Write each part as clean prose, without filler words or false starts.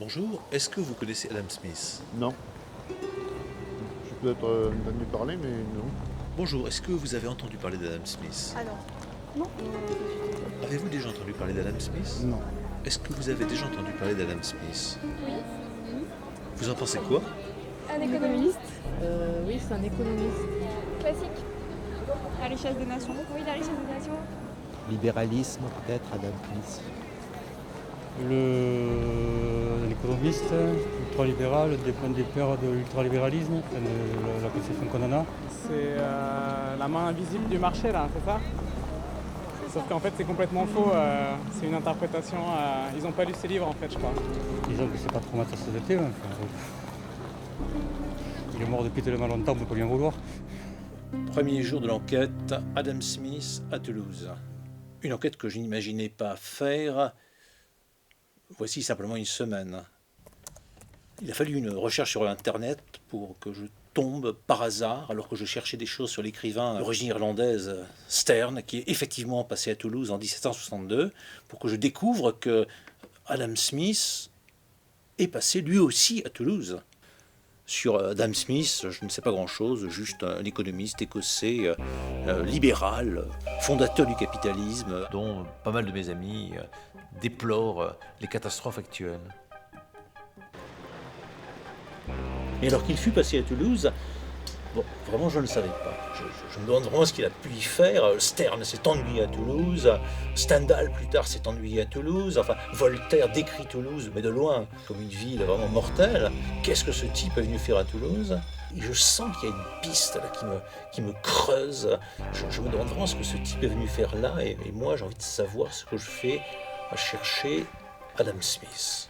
Bonjour, est-ce que vous connaissez Adam Smith? Non. Je peux être entendu parler, mais non. Bonjour, est-ce que vous avez entendu parler d'Adam Smith? Alors, non. Avez-vous déjà entendu parler d'Adam Smith? Non. Est-ce que vous avez déjà entendu parler d'Adam Smith? Oui. Vous en pensez quoi? Un économiste. Oui, c'est un économiste. Classique. La richesse des nations. Oui, la richesse des nations. Libéralisme, peut-être, Adam Smith. L'économiste ultralibéral, des peurs de l'ultralibéralisme, la conception qu'on en a. C'est la main invisible du marché, là, c'est ça? Sauf qu'en fait, c'est complètement faux. C'est une interprétation. Ils n'ont pas lu ces livres, en fait, je crois. Disons que c'est pas trop ma tasse de thé. Il est mort depuis tellement longtemps, on peut pas lui en vouloir. Premier jour de l'enquête, Adam Smith à Toulouse. Une enquête que je n'imaginais pas faire voici simplement une semaine. Il a fallu une recherche sur Internet pour que je tombe par hasard, alors que je cherchais des choses sur l'écrivain d'origine irlandaise Sterne, qui est effectivement passé à Toulouse en 1762, pour que je découvre que Adam Smith est passé lui aussi à Toulouse. Sur Adam Smith, je ne sais pas grand-chose, juste un économiste écossais, libéral, fondateur du capitalisme, dont pas mal de mes amis déplorent les catastrophes actuelles. Et alors qu'il fut passé à Toulouse, bon, vraiment je ne savais pas. Je me demande vraiment ce qu'il a pu y faire. Sterne s'est ennuyé à Toulouse, Stendhal plus tard s'est ennuyé à Toulouse, enfin Voltaire décrit Toulouse, mais de loin, comme une ville vraiment mortelle. Qu'est-ce que ce type est venu faire à Toulouse? Et je sens qu'il y a une piste là, qui me creuse. Je me demande vraiment ce que ce type est venu faire là, et moi j'ai envie de savoir ce que je fais à chercher Adam Smith.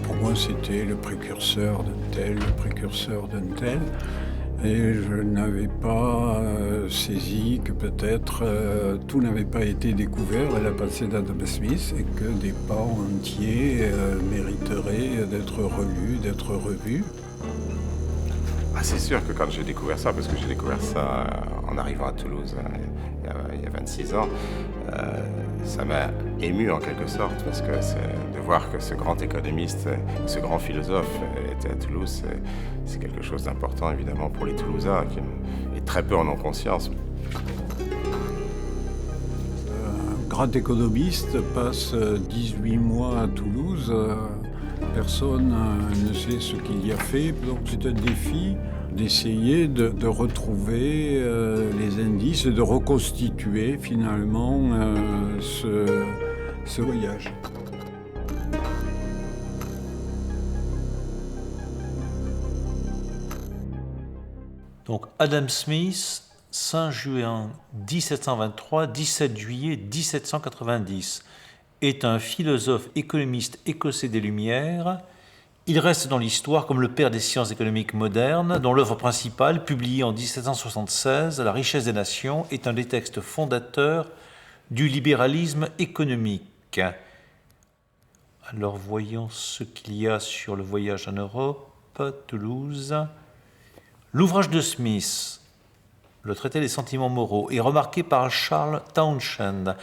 Pour moi, c'était le précurseur d'un tel, le précurseur d'un tel. Et je n'avais pas saisi que peut-être tout n'avait pas été découvert à la pensée d'Adam Smith et que des pans entiers mériteraient d'être relus, d'être revus. Ah, c'est sûr que quand j'ai découvert ça, parce que j'ai découvert ça en arrivant à Toulouse il y a 26 ans, ça m'a ému en quelque sorte, parce que de voir que ce grand économiste, ce grand philosophe était à Toulouse, c'est quelque chose d'important évidemment pour les Toulousains, et très peu en ont conscience. Un grand économiste passe 18 mois à Toulouse, personne ne sait ce qu'il y a fait, donc c'est un défi d'essayer de retrouver les indices et de reconstituer finalement ce voyage. Donc Adam Smith, 5 juin 1723, 17 juillet 1790, est un philosophe économiste écossais des Lumières. Il reste dans l'histoire comme le père des sciences économiques modernes, dont l'œuvre principale, publiée en 1776, La richesse des nations, est un des textes fondateurs du libéralisme économique. Alors voyons ce qu'il y a sur le voyage en Europe, Toulouse. L'ouvrage de Smith, le traité des sentiments moraux, est remarqué par Charles Townshend.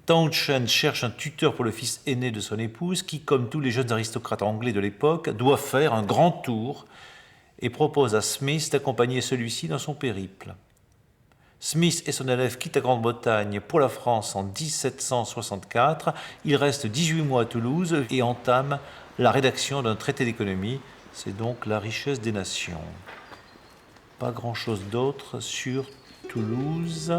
Townshend cherche un tuteur pour le fils aîné de son épouse qui, comme tous les jeunes aristocrates anglais de l'époque, doit faire un grand tour et propose à Smith d'accompagner celui-ci dans son périple. Smith et son élève quittent la Grande-Bretagne pour la France en 1764. Il reste 18 mois à Toulouse et entame la rédaction d'un traité d'économie. C'est donc La richesse des nations. Pas grand-chose d'autre sur Toulouse.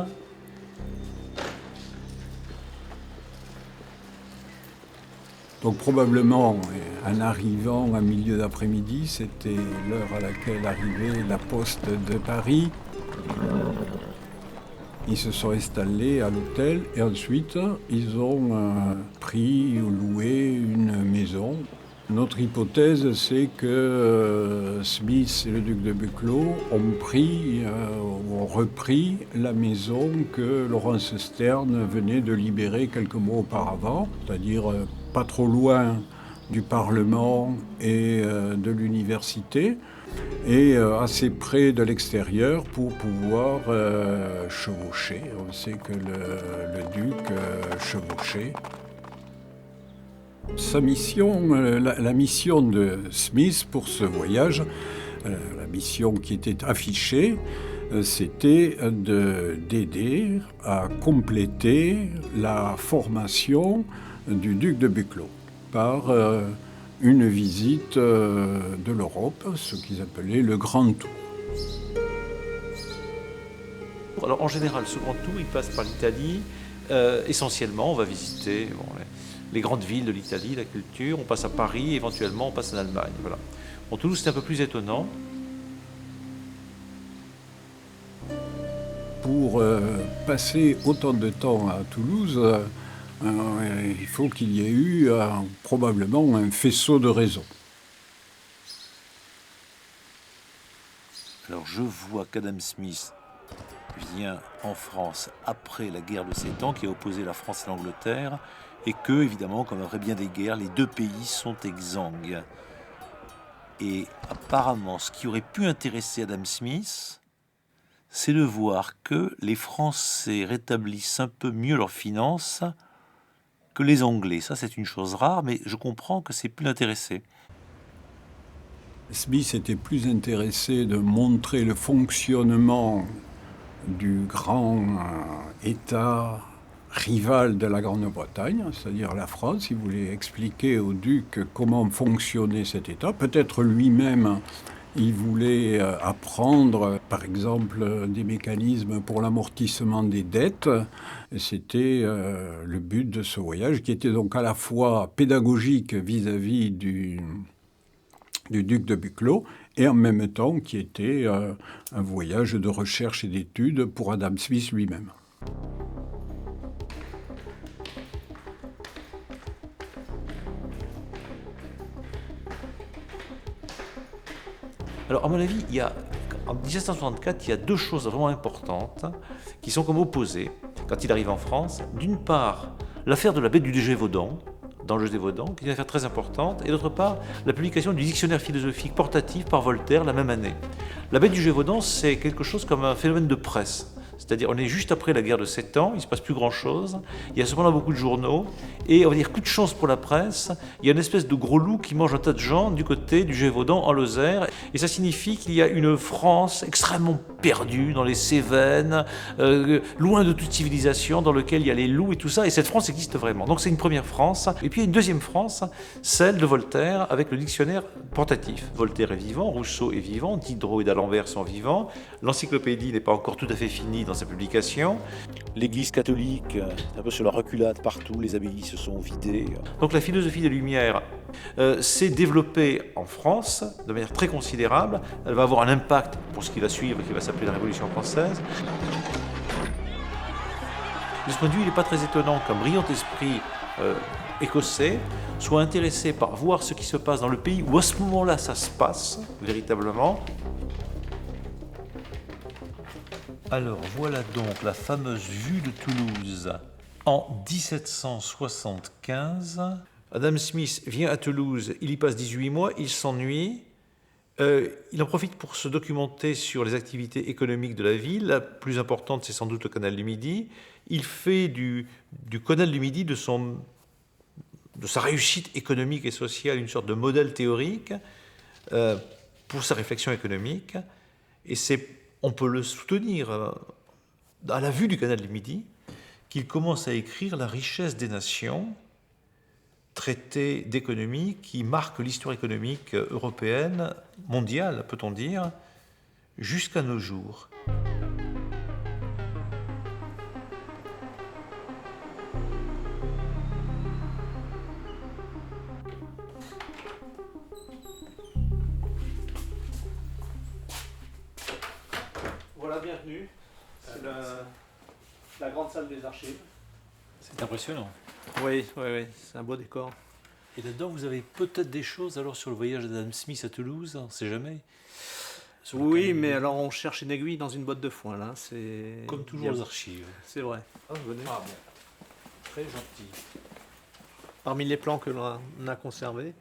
Donc probablement, en arrivant à milieu d'après-midi, c'était l'heure à laquelle arrivait la poste de Paris. Ils se sont installés à l'hôtel et ensuite ils ont pris ou loué une maison. Notre hypothèse, c'est que Smith et le duc de Buccleuch ont repris la maison que Laurence Sterne venait de libérer quelques mois auparavant, c'est-à-dire pas trop loin du Parlement et de l'université, et assez près de l'extérieur pour pouvoir chevaucher. On sait que le duc chevauchait. Sa mission, la mission de Smith pour ce voyage, la mission qui était affichée, c'était d'aider à compléter la formation du duc de Buccleuch par une visite de l'Europe, ce qu'ils appelaient le Grand Tour. Alors en général, ce grand tour, il passe par l'Italie. Essentiellement, on va visiter les grandes villes de l'Italie, la culture. On passe à Paris, éventuellement on passe en Allemagne. Voilà. Bon, Toulouse, c'est un peu plus étonnant. Pour passer autant de temps à Toulouse, il faut qu'il y ait eu probablement un faisceau de raisons. Alors je vois qu'Adam Smith vient en France après la guerre de 7 ans qui a opposé la France et l'Angleterre, et que, évidemment, comme après bien des guerres, les deux pays sont exsangues. Et apparemment, ce qui aurait pu intéresser Adam Smith, c'est de voir que les Français rétablissent un peu mieux leurs finances que les Anglais. Ça, c'est une chose rare, mais je comprends que c'est plus l'intéressé. Smith était plus intéressé de montrer le fonctionnement du grand État rival de la Grande-Bretagne, c'est-à-dire la France. Il voulait expliquer au duc comment fonctionnait cet État. Peut-être lui-même, il voulait apprendre, par exemple, des mécanismes pour l'amortissement des dettes. C'était le but de ce voyage, qui était donc à la fois pédagogique vis-à-vis du duc de Buccleuch, et en même temps qui était un voyage de recherche et d'études pour Adam Smith lui-même. Alors, à mon avis, en 1764, il y a deux choses vraiment importantes qui sont comme opposées quand il arrive en France. D'une part, l'affaire de la bête du Gévaudan, dans le Gévaudan, qui est une affaire très importante, et d'autre part, la publication du dictionnaire philosophique portatif par Voltaire la même année. La bête du Gévaudan, c'est quelque chose comme un phénomène de presse. C'est-à-dire, on est juste après la guerre de 7 ans, il ne se passe plus grand-chose, il y a cependant beaucoup de journaux, et on va dire coup de chance pour la presse, il y a une espèce de gros loup qui mange un tas de gens du côté du Gévaudan en Lozère, et ça signifie qu'il y a une France extrêmement perdue dans les Cévennes, loin de toute civilisation, dans laquelle il y a les loups et tout ça, et cette France existe vraiment. Donc c'est une première France, et puis il y a une deuxième France, celle de Voltaire, avec le dictionnaire portatif. Voltaire est vivant, Rousseau est vivant, Diderot et d'Alembert sont vivants, l'encyclopédie n'est pas encore tout à fait finie dans sa publication. L'Église catholique est un peu sur la reculade partout, les abbayes se sont vidées. Donc la philosophie des Lumières s'est développée en France de manière très considérable. Elle va avoir un impact pour ce qui va suivre, qui va s'appeler la Révolution française. De ce point de vue, il n'est pas très étonnant qu'un brillant esprit écossais soit intéressé par voir ce qui se passe dans le pays où à ce moment-là ça se passe véritablement. Alors voilà donc la fameuse vue de Toulouse en 1775. Adam Smith vient à Toulouse, il y passe 18 mois, il s'ennuie. Il en profite pour se documenter sur les activités économiques de la ville. La plus importante, c'est sans doute le canal du Midi. Il fait du canal du Midi de sa réussite économique et sociale une sorte de modèle théorique pour sa réflexion économique. Et on peut le soutenir à la vue du canal du Midi, qu'il commence à écrire La richesse des nations, traité d'économie qui marque l'histoire économique européenne, mondiale, peut-on dire, jusqu'à nos jours. Voilà, bienvenue. C'est la grande salle des archives. C'est impressionnant. Oui, c'est un beau décor. Et là-dedans, vous avez peut-être des choses alors sur le voyage d'Adam Smith à Toulouse, on ne sait jamais. Oui, mais alors on cherche une aiguille dans une botte de foin, là. C'est comme toujours aux archives. C'est vrai. Ah, venez. Ah bon, très gentil. parmi les plans que l'on a conservés,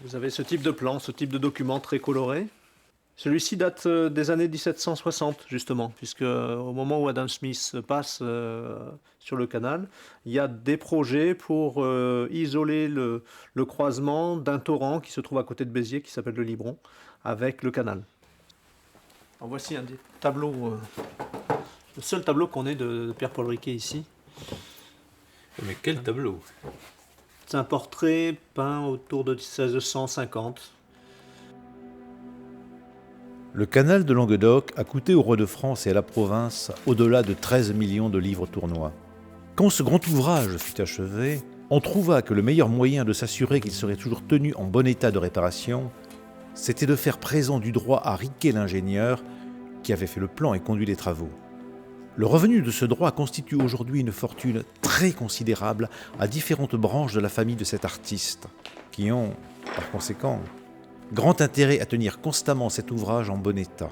vous avez ce type de plan, ce type de document très coloré. Celui-ci date des années 1760, justement, puisque au moment où Adam Smith passe sur le canal, il y a des projets pour isoler le croisement d'un torrent qui se trouve à côté de Béziers, qui s'appelle le Libron, avec le canal. Alors voici un des tableaux, le seul tableau qu'on ait de Pierre-Paul Riquet ici. Mais quel tableau! C'est un portrait peint autour de 1650. Le canal de Languedoc a coûté au roi de France et à la province au-delà de 13 millions de livres tournois. Quand ce grand ouvrage fut achevé, on trouva que le meilleur moyen de s'assurer qu'il serait toujours tenu en bon état de réparation, c'était de faire présent du droit à Riquet l'ingénieur, qui avait fait le plan et conduit les travaux. Le revenu de ce droit constitue aujourd'hui une fortune très considérable à différentes branches de la famille de cet artiste, qui ont, par conséquent, grand intérêt à tenir constamment cet ouvrage en bon état.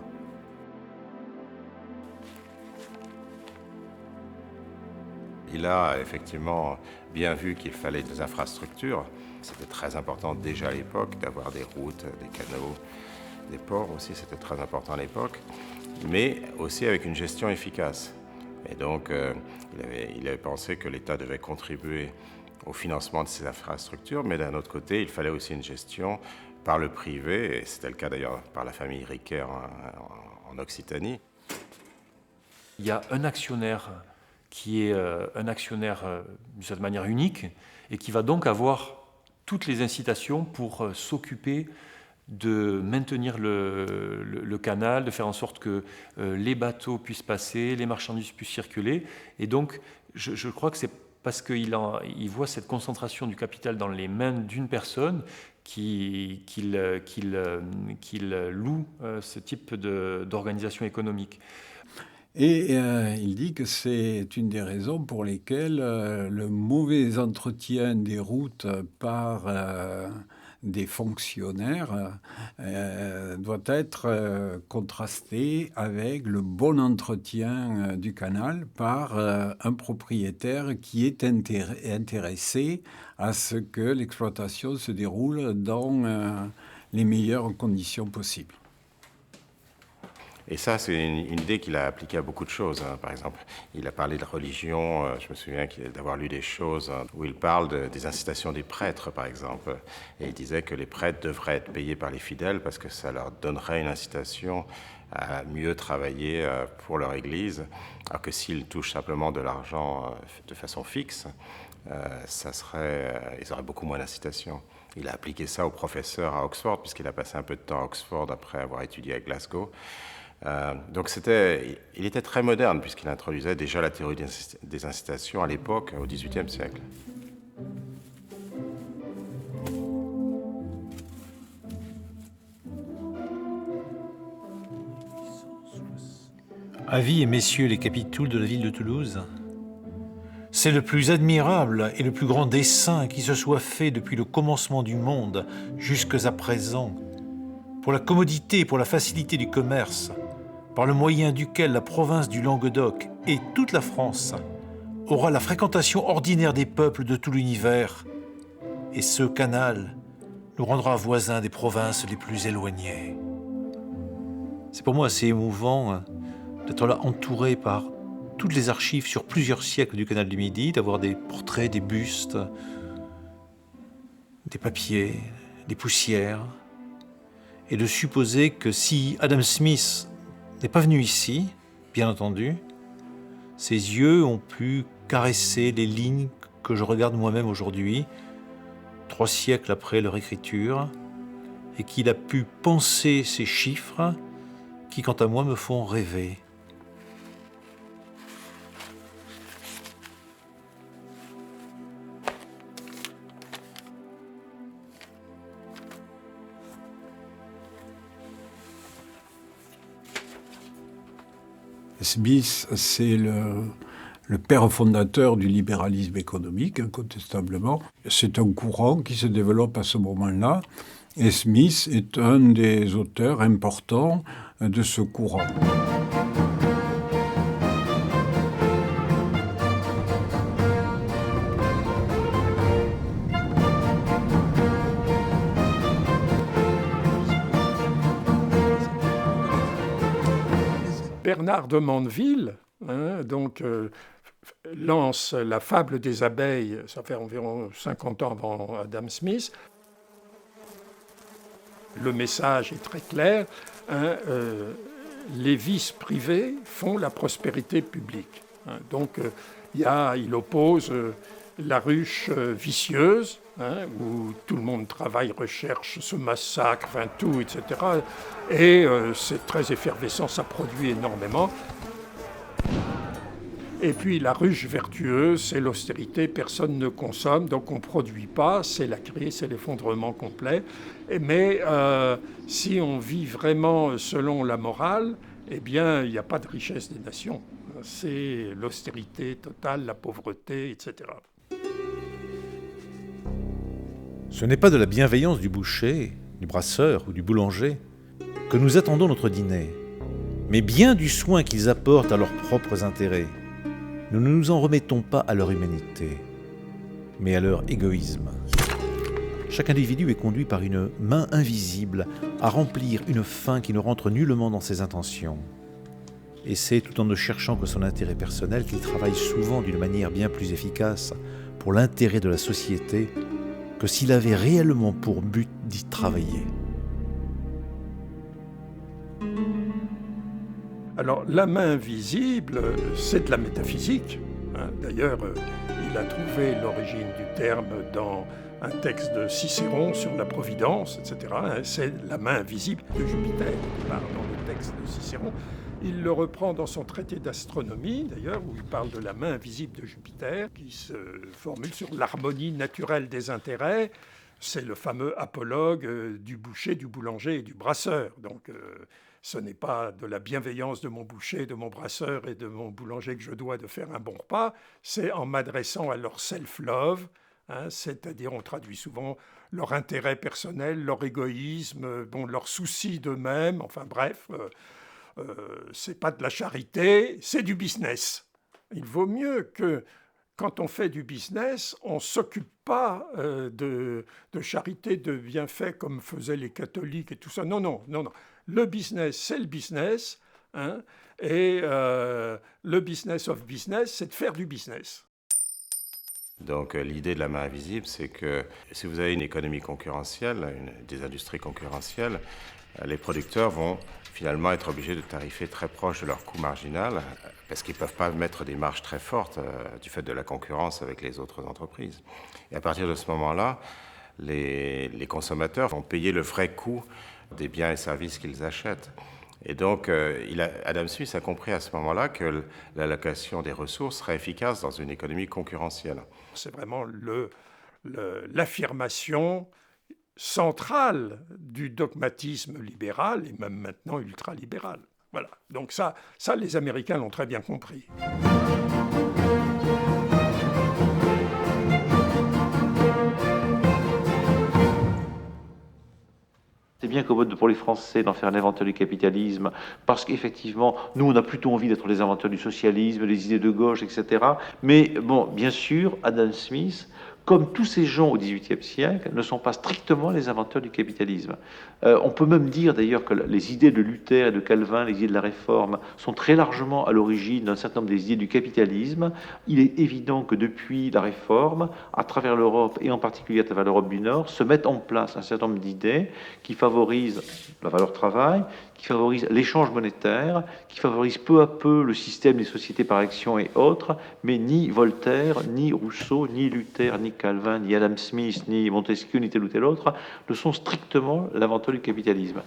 Il a effectivement bien vu qu'il fallait des infrastructures. C'était très important déjà à l'époque d'avoir des routes, des canaux, des ports aussi, c'était très important à l'époque, mais aussi avec une gestion efficace. Et donc, il avait pensé que l'État devait contribuer au financement de ces infrastructures, mais d'un autre côté, il fallait aussi une gestion par le privé, et c'était le cas d'ailleurs par la famille Riquet en Occitanie. Il y a un actionnaire qui est un actionnaire d'une certaine manière unique et qui va donc avoir toutes les incitations pour s'occuper de maintenir le canal, de faire en sorte que les bateaux puissent passer, les marchandises puissent circuler. Et donc, je crois que c'est parce qu'il voit cette concentration du capital dans les mains d'une personne qu'il loue ce type d'organisation économique. Et il dit que c'est une des raisons pour lesquelles le mauvais entretien des routes par des fonctionnaires doit être contrasté avec le bon entretien du canal par un propriétaire qui est intéressé à ce que l'exploitation se déroule dans les meilleures conditions possibles. Et ça, c'est une idée qu'il a appliquée à beaucoup de choses. Par exemple, il a parlé de religion. Je me souviens d'avoir lu des choses où il parle des incitations des prêtres, par exemple. Et il disait que les prêtres devraient être payés par les fidèles parce que ça leur donnerait une incitation à mieux travailler pour leur Église. Alors que s'ils touchent simplement de l'argent de façon fixe, ils auraient beaucoup moins d'incitation. Il a appliqué ça aux professeurs à Oxford, puisqu'il a passé un peu de temps à Oxford après avoir étudié à Glasgow. Donc il était très moderne puisqu'il introduisait déjà la théorie des incitations à l'époque, au XVIIIe siècle. Avis et messieurs les capitouls de la ville de Toulouse, c'est le plus admirable et le plus grand dessein qui se soit fait depuis le commencement du monde jusqu'à présent, pour la commodité et pour la facilité du commerce, par le moyen duquel la province du Languedoc et toute la France aura la fréquentation ordinaire des peuples de tout l'univers, et ce canal nous rendra voisins des provinces les plus éloignées. C'est pour moi assez émouvant d'être là entouré par toutes les archives sur plusieurs siècles du canal du Midi, d'avoir des portraits, des bustes, des papiers, des poussières, et de supposer que si Adam Smith n'est pas venu ici, bien entendu, ses yeux ont pu caresser les lignes que je regarde moi-même aujourd'hui, 3 siècles après leur écriture, et qu'il a pu penser ces chiffres qui, quant à moi, me font rêver. Smith, c'est le père fondateur du libéralisme économique, incontestablement. C'est un courant qui se développe à ce moment-là, et Smith est un des auteurs importants de ce courant. Bernard de Mandeville, lance la fable des abeilles, ça fait environ 50 ans avant Adam Smith. Le message est très clair, les vices privés font la prospérité publique. Donc il oppose la ruche vicieuse, où tout le monde travaille, recherche, se massacre, tout, etc. Et c'est très effervescent, ça produit énormément. Et puis la ruche vertueuse, c'est l'austérité, personne ne consomme, donc on ne produit pas, c'est la crise, c'est l'effondrement complet. Mais si on vit vraiment selon la morale, eh bien, il n'y a pas de richesse des nations. C'est l'austérité totale, la pauvreté, etc. Ce n'est pas de la bienveillance du boucher, du brasseur ou du boulanger que nous attendons notre dîner, mais bien du soin qu'ils apportent à leurs propres intérêts. Nous ne nous en remettons pas à leur humanité, mais à leur égoïsme. Chaque individu est conduit par une main invisible à remplir une fin qui ne rentre nullement dans ses intentions. Et c'est tout en ne cherchant que son intérêt personnel qu'il travaille souvent d'une manière bien plus efficace pour l'intérêt de la société que s'il avait réellement pour but d'y travailler. Alors, la main invisible, c'est de la métaphysique. D'ailleurs, il a trouvé l'origine du terme dans un texte de Cicéron sur la Providence, etc. C'est la main invisible de Jupiter, qui part dans le texte de Cicéron. Il le reprend dans son traité d'astronomie, d'ailleurs, où il parle de la main invisible de Jupiter, qui se formule sur l'harmonie naturelle des intérêts. C'est le fameux apologue du boucher, du boulanger et du brasseur. Donc, ce n'est pas de la bienveillance de mon boucher, de mon brasseur et de mon boulanger que je dois de faire un bon repas. C'est en m'adressant à leur self-love, c'est-à-dire, on traduit souvent leur intérêt personnel, leur égoïsme, leur souci d'eux-mêmes, enfin bref... c'est pas de la charité, c'est du business. Il vaut mieux que, quand on fait du business, on ne s'occupe pas de charité, de bienfaits comme faisaient les catholiques et tout ça. Non. Le business, c'est le business. Et le business of business, c'est de faire du business. Donc l'idée de la main invisible, c'est que si vous avez une économie concurrentielle, des industries concurrentielles, les producteurs vont finalement être obligés de tarifer très proche de leur coût marginal parce qu'ils ne peuvent pas mettre des marges très fortes du fait de la concurrence avec les autres entreprises. Et à partir de ce moment-là, les consommateurs vont payer le vrai coût des biens et services qu'ils achètent. Et donc, Adam Smith a compris à ce moment-là que l'allocation des ressources serait efficace dans une économie concurrentielle. C'est vraiment l'affirmation centrale du dogmatisme libéral et même maintenant ultralibéral. Voilà. Donc ça, les Américains l'ont très bien compris. C'est bien qu'on vote pour les Français d'en faire un inventeur du capitalisme, parce qu'effectivement, nous, on a plutôt envie d'être les inventeurs du socialisme, les idées de gauche, etc. Mais bon, bien sûr, Adam Smith, comme tous ces gens au XVIIIe siècle, ne sont pas strictement les inventeurs du capitalisme. On peut même dire d'ailleurs que les idées de Luther et de Calvin, les idées de la Réforme, sont très largement à l'origine d'un certain nombre des idées du capitalisme. Il est évident que depuis la Réforme, à travers l'Europe, et en particulier à travers l'Europe du Nord, se mettent en place un certain nombre d'idées qui favorisent la valeur travail, qui favorisent l'échange monétaire, qui favorisent peu à peu le système des sociétés par action et autres, mais ni Voltaire, ni Rousseau, ni Luther, ni Calvin, ni Adam Smith, ni Montesquieu, ni tel ou tel autre, ne sont strictement l'inventeur du capitalisme.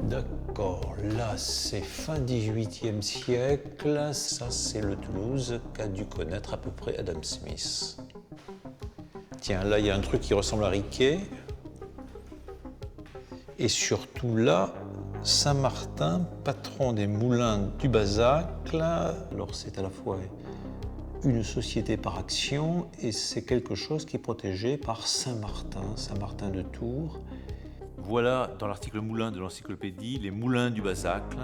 D'accord, là c'est fin XVIIIe siècle, ça c'est le Toulouse qu'a dû connaître à peu près Adam Smith. Tiens, là il y a un truc qui ressemble à Riquet. Et surtout là, Saint-Martin, patron des moulins du Bazacle. Alors c'est à la fois une société par action et c'est quelque chose qui est protégé par Saint-Martin, Saint-Martin de Tours. Voilà, dans l'article moulin de l'encyclopédie, les moulins du Bazacle.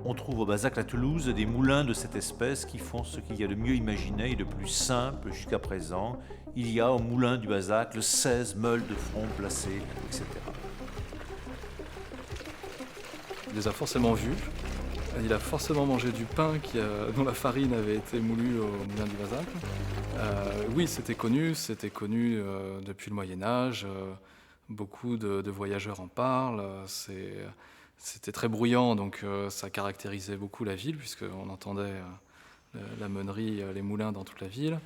On trouve au Bazacle à Toulouse des moulins de cette espèce qui font ce qu'il y a de mieux imaginé et de plus simple jusqu'à présent. Il y a au moulin du Bazacle 16 meules de front placées, etc. Il les a forcément vus. Il a forcément mangé du pain dont la farine avait été moulue au moulin du Bazacle. Oui, c'était connu depuis le Moyen-Âge. Beaucoup de voyageurs en parlent. C'était très bruyant, donc ça caractérisait beaucoup la ville, puisqu'on entendait la meunerie, les moulins dans toute la ville.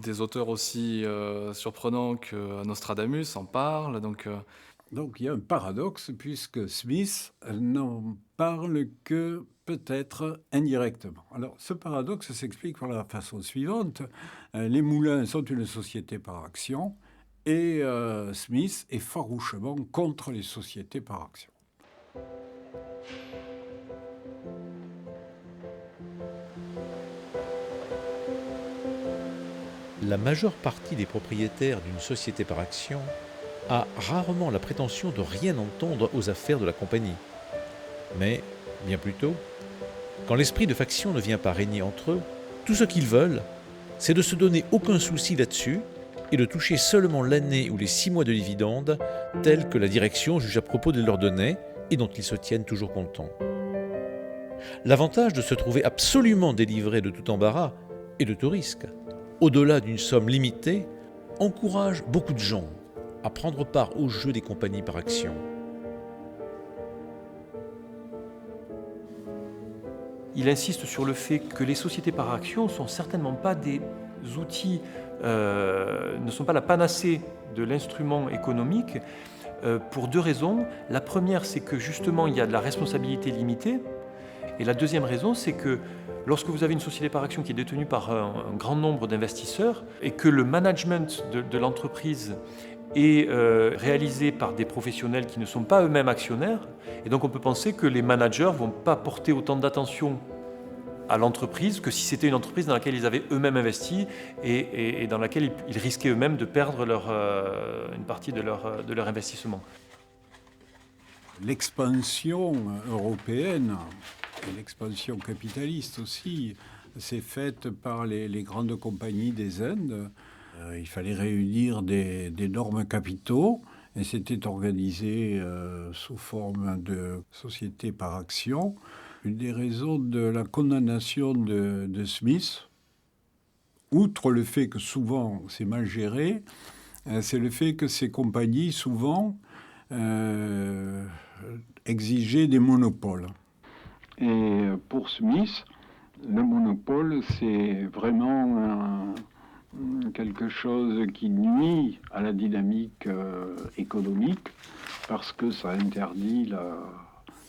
Des auteurs aussi surprenants que Nostradamus en parlent. Donc il y a un paradoxe, puisque Smith n'en parle que peut-être indirectement. Alors ce paradoxe s'explique par la façon suivante. Les moulins sont une société par action, et Smith est farouchement contre les sociétés par action. La majeure partie des propriétaires d'une société par action a rarement la prétention de rien entendre aux affaires de la compagnie. Mais, bien plutôt, quand l'esprit de faction ne vient pas régner entre eux, tout ce qu'ils veulent, c'est de se donner aucun souci là-dessus et de toucher seulement l'année ou les 6 mois de dividendes tels que la direction juge à propos de leur donner et dont ils se tiennent toujours contents. L'avantage de se trouver absolument délivré de tout embarras et de tout risque, au-delà d'une somme limitée, encourage beaucoup de gens à prendre part au jeu des compagnies par action. Il insiste sur le fait que les sociétés par action ne sont certainement pas des outils, ne sont pas la panacée de l'instrument économique, pour 2 raisons. La première, c'est que justement, il y a de la responsabilité limitée. Et la deuxième raison, c'est que lorsque vous avez une société par action qui est détenue par un grand nombre d'investisseurs et que le management de l'entreprise est réalisé par des professionnels qui ne sont pas eux-mêmes actionnaires, et donc on peut penser que les managers ne vont pas porter autant d'attention à l'entreprise que si c'était une entreprise dans laquelle ils avaient eux-mêmes investi et dans laquelle ils risquaient eux-mêmes de perdre une partie de leur investissement. L'expansion européenne et l'expansion capitaliste aussi s'est faite par les grandes compagnies des Indes. Il fallait réunir d'énormes capitaux et c'était organisé sous forme de société par action. Une des raisons de la condamnation de Smith, outre le fait que souvent c'est mal géré, c'est le fait que ces compagnies souvent exigeaient des monopoles. Et pour Smith, le monopole, c'est vraiment quelque chose qui nuit à la dynamique économique parce que ça interdit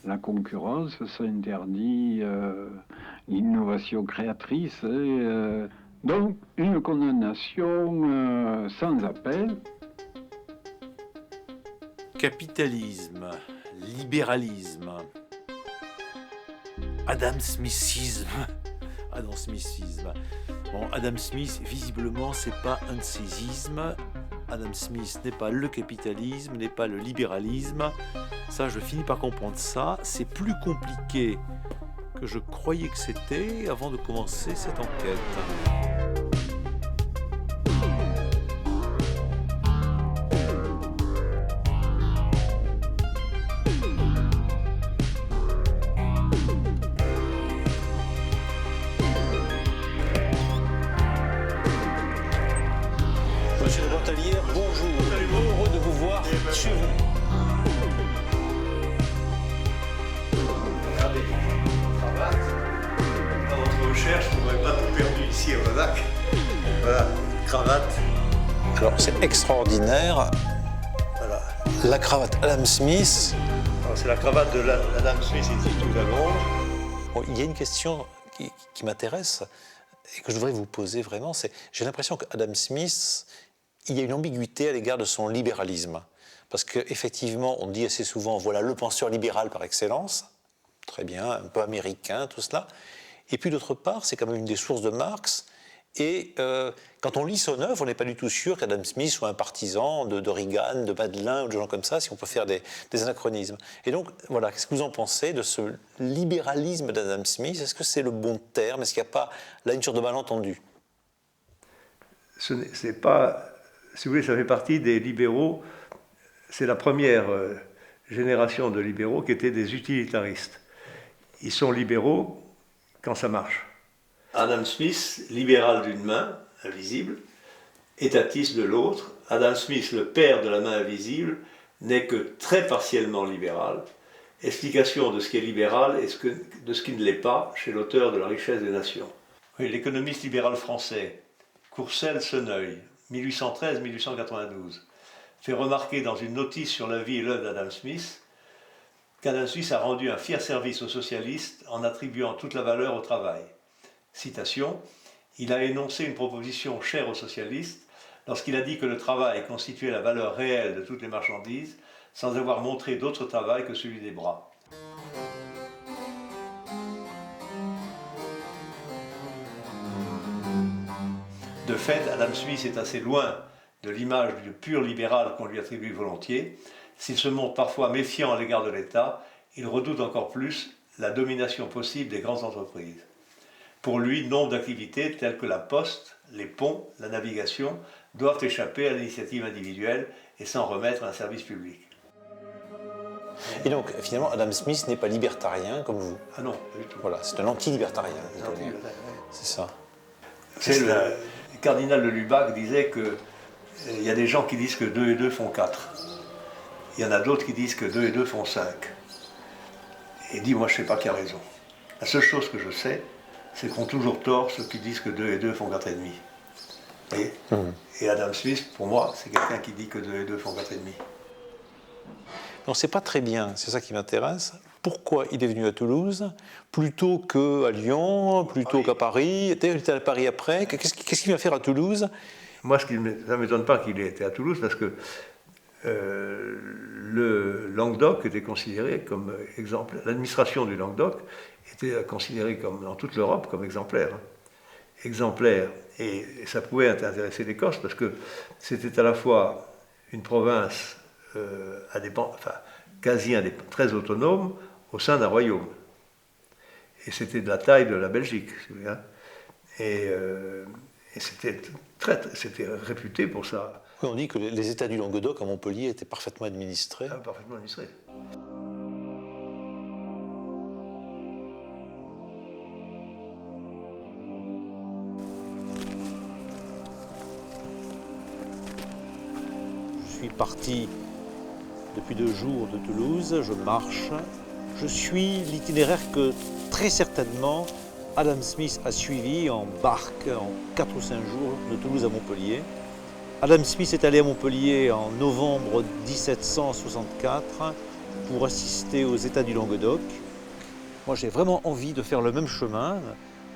la concurrence, ça interdit l'innovation créatrice. Et, donc, une condamnation sans appel. Capitalisme, libéralisme, Adam Smithisme. Bon, Adam Smith, visiblement, c'est pas un de ces ismes. Adam Smith n'est pas le capitalisme, n'est pas le libéralisme. Ça, je finis par comprendre ça. C'est plus compliqué que je croyais que c'était avant de commencer cette enquête. Monsieur le Bontalière, bonjour. Heureux de vous voir chez vous. Regardez, cravate. Dans votre recherche, vous n'aurez pas tout perdu ici à Bazac. Voilà, cravate. Alors c'est extraordinaire. Voilà. La cravate Adam Smith. C'est la cravate de Adam Smith ici tout à gauche. Bon, il y a une question qui m'intéresse et que je voudrais vous poser vraiment, c'est j'ai l'impression qu'Adam Smith, il y a une ambiguïté à l'égard de son libéralisme. parce qu'effectivement, on dit assez souvent, voilà le penseur libéral par excellence, très bien, un peu américain, tout cela. Et puis d'autre part, c'est quand même une des sources de Marx. Et quand on lit son œuvre, on n'est pas du tout sûr qu'Adam Smith soit un partisan de Reagan, de Madelin ou de gens comme ça, si on peut faire des anachronismes. Et donc, voilà, qu'est-ce que vous en pensez de ce libéralisme d'Adam Smith? Est-ce que c'est le bon terme? Est-ce qu'il n'y a pas là une sorte de malentendu? C'est pas, si vous voulez, ça fait partie des libéraux. C'est la première génération de libéraux qui étaient des utilitaristes. Ils sont libéraux quand ça marche. Adam Smith, libéral d'une main, invisible, étatiste de l'autre. Adam Smith, le père de la main invisible, n'est que très partiellement libéral. Explication de ce qui est libéral et de ce qui ne l'est pas chez l'auteur de La richesse des nations. Oui, l'économiste libéral français, Courcelles-Seneuil, 1813-1892, fait remarquer dans une notice sur la vie et l'œuvre d'Adam Smith qu'Adam Smith a rendu un fier service aux socialistes en attribuant toute la valeur au travail. Citation, il a énoncé une proposition chère aux socialistes lorsqu'il a dit que le travail constituait la valeur réelle de toutes les marchandises sans avoir montré d'autre travail que celui des bras. De fait, Adam Smith est assez loin de l'image du pur libéral qu'on lui attribue volontiers. S'il se montre parfois méfiant à l'égard de l'État, il redoute encore plus la domination possible des grandes entreprises. Pour lui, nombre d'activités telles que la poste, les ponts, la navigation doivent échapper à l'initiative individuelle et s'en remettre à un service public. Et donc, finalement, Adam Smith n'est pas libertarien comme vous? Ah non, pas du tout. Voilà, c'est un anti-libertarien. C'est ça. C'est le cardinal de Lubac disait qu'il y a des gens qui disent que 2 et 2 font 4. Il y en a d'autres qui disent que 2 et 2 font 5. Et il dit, moi je ne sais pas qui a raison. La seule chose que je sais, c'est qu'ont toujours tort ceux qui disent que 2 et 2 font 4,5. Vous voyez ? Et Adam Smith, pour moi, c'est quelqu'un qui dit que 2 et 2 font 4,5. On ne sait pas très bien, c'est ça qui m'intéresse, pourquoi il est venu à Toulouse plutôt qu'à Lyon, plutôt qu'à Paris. Il était à Paris après. Qu'est-ce qu'il vient faire à Toulouse? Moi, ça ne m'étonne pas qu'il ait été à Toulouse parce que le Languedoc était considéré comme exemplaire. L'administration du Languedoc était considérée comme, dans toute l'Europe comme exemplaire. Exemplaire. Et ça pouvait intéresser les Corses parce que c'était à la fois une province quasi très autonome au sein d'un royaume. Et c'était de la taille de la Belgique, si vous voulez, hein. Et c'était réputé pour ça. Oui, on dit que les États du Languedoc à Montpellier étaient parfaitement administrés. Ah, parfaitement administrés. Je suis parti depuis 2 jours de Toulouse, je marche. Je suis l'itinéraire que très certainement Adam Smith a suivi en barque en 4 ou 5 jours de Toulouse à Montpellier. Adam Smith est allé à Montpellier en novembre 1764 pour assister aux États du Languedoc. Moi j'ai vraiment envie de faire le même chemin,